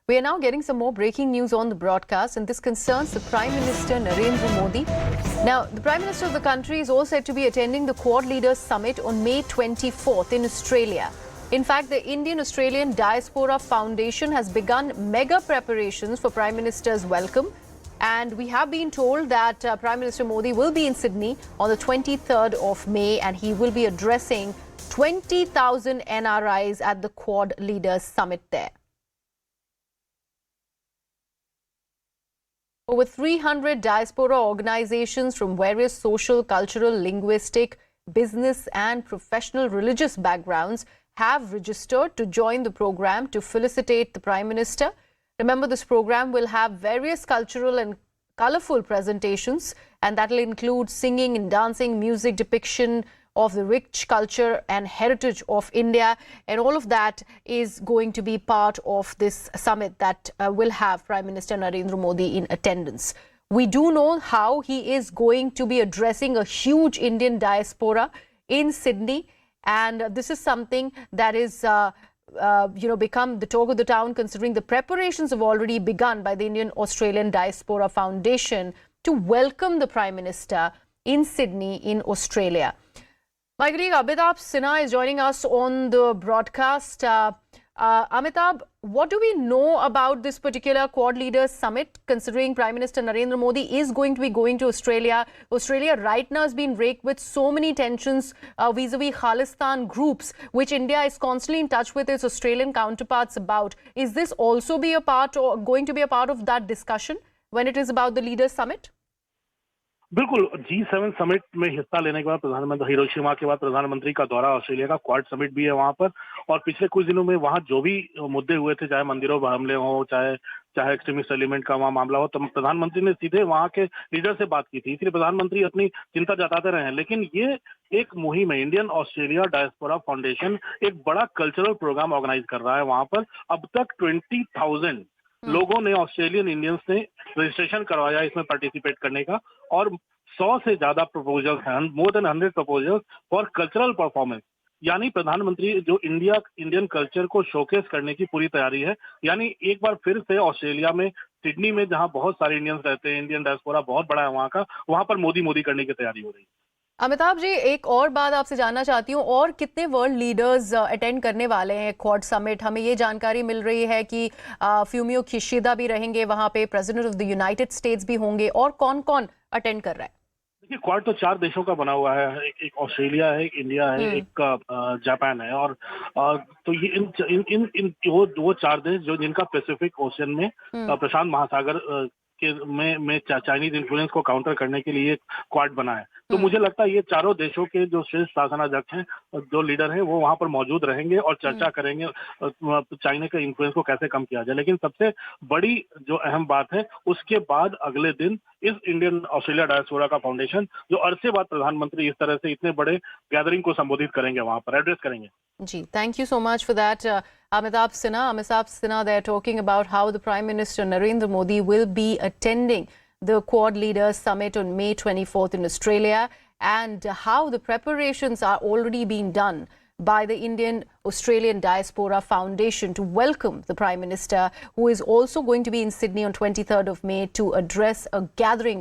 We are now getting some more breaking news on the broadcast, and this concerns the Prime Minister Narendra Modi. Now, the Prime Minister of the country is all set to be attending the Quad Leaders Summit on May 24th in Australia. In fact, the Indian-Australian Diaspora Foundation has begun mega preparations for Prime Minister's welcome. And we have been told that Prime Minister Modi will be in Sydney on the 23rd of May, and he will be addressing 20,000 NRIs at the Quad Leaders Summit there. Over 300 diaspora organizations from various social, cultural, linguistic, business and professional religious backgrounds have registered to join the program to felicitate the Prime Minister. Remember, this program will have various cultural and colorful presentations, and that will include singing and dancing, music depiction of the rich culture and heritage of India, and all of that is going to be part of this summit that will have Prime Minister Narendra Modi in attendance. We do know how he is going to be addressing a huge Indian diaspora in Sydney, and this is something that is become the talk of the town, considering the preparations have already begun by the Indian-Australian Diaspora Foundation to welcome the Prime Minister in Sydney in Australia. My colleague Amitabh is joining us on the broadcast. Amitabh, what do we know about this particular Quad Leaders Summit, considering Prime Minister Narendra Modi is going to be going to Australia? Australia right now has been raked with so many tensions vis-a-vis Khalistan groups, which India is constantly in touch with its Australian counterparts about. Is this also be a part or going to be a part of that discussion when it is about the Leaders Summit? बिल्कुल G7 summit में हिस्सा लेने के बाद प्रधानमंत्री Hiroshima के बाद प्रधानमंत्री का दौरा ऑस्ट्रेलिया का क्वाड समिट भी है वहां पर। और पिछले कुछ दिनों में वहां जो भी मुद्दे हुए थे, चाहे मंदिरों पर हमले हो, चाहे एक्सट्रीमिस्ट एलिमेंट का वहां मामला हो, तो प्रधानमंत्री ने सीधे वहां के लीडर से बात की थी। इसलिए प्रधानमंत्री अपनी चिंता जताते रहे हैं। लेकिन ये एक मुहिम है, इंडियन ऑस्ट्रेलिया डायस्पोरा फाउंडेशन एक बड़ा कल्चरल प्रोग्राम ऑर्गेनाइज कर रहा है वहां पर। अब तक 20,000 लोगों ने, ऑस्ट्रेलियन इंडियंस ने रजिस्ट्रेशन करवाया इसमें पार्टिसिपेट करने का, और 100 से ज्यादा प्रपोजल्स हैं, more than 100 proposals for cultural performance. यानी प्रधानमंत्री जो इंडियन कल्चर को शोकेस करने की पूरी तैयारी है। यानी एक बार फिर से ऑस्ट्रेलिया में सिडनी में, जहां बहुत सारे इंडियंस रहते हैं, इंडियन डायस्पोरा बहुत बड़ा है वहां का, वहां पर मोदी करने की तैयारी हो रही है। अमिताभ जी, एक और बात आपसे जानना चाहती हूँ, और कितने वर्ल्ड लीडर्स अटेंड करने वाले हैं क्वाड समिट? हमें ये जानकारी मिल रही है कि फ्यूमियो किशिदा भी रहेंगे वहां पे, president of the United states भी होंगे, और कौन कौन अटेंड कर रहा है? देखिए, क्वाड तो 4 देशों का बना हुआ है। एक ऑस्ट्रेलिया है, एक इंडिया है, एक जापान है, और तो ये इन वो 4 देश जो जिनका पैसिफिक ओशन में प्रशांत महासागर में चाइनीज इन्फ्लुएंस को काउंटर करने के लिए क्वाड बना है। तो मुझे लगता है ये चारों देशों के जो श्रेष्ठ शासनाध्यक्ष हैं, जो लीडर हैं, वो वहां पर मौजूद रहेंगे और चर्चा करेंगे चाइना के इन्फ्लुएंस को कैसे कम किया जाए। लेकिन सबसे बड़ी जो अहम बात है, उसके बाद अगले दिन इस इंडियन ऑस्ट्रेलिया डायस्पोरा का फाउंडेशन, जो अरसे बाद प्रधानमंत्री इस तरह से इतने बड़े गैदरिंग को संबोधित करेंगे, वहां पर एड्रेस करेंगे। Gee, thank you so much for that, Amitabh Sinha. They're talking about how the Prime Minister Narendra Modi will be attending the Quad Leaders Summit on May 24th in Australia, and how the preparations are already being done by the Indian-Australian Diaspora Foundation to welcome the Prime Minister, who is also going to be in Sydney on 23rd of May to address a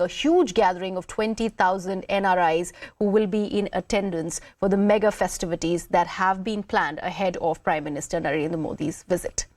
huge gathering of 20,000 NRIs who will be in attendance for the mega festivities that have been planned ahead of Prime Minister Narendra Modi's visit.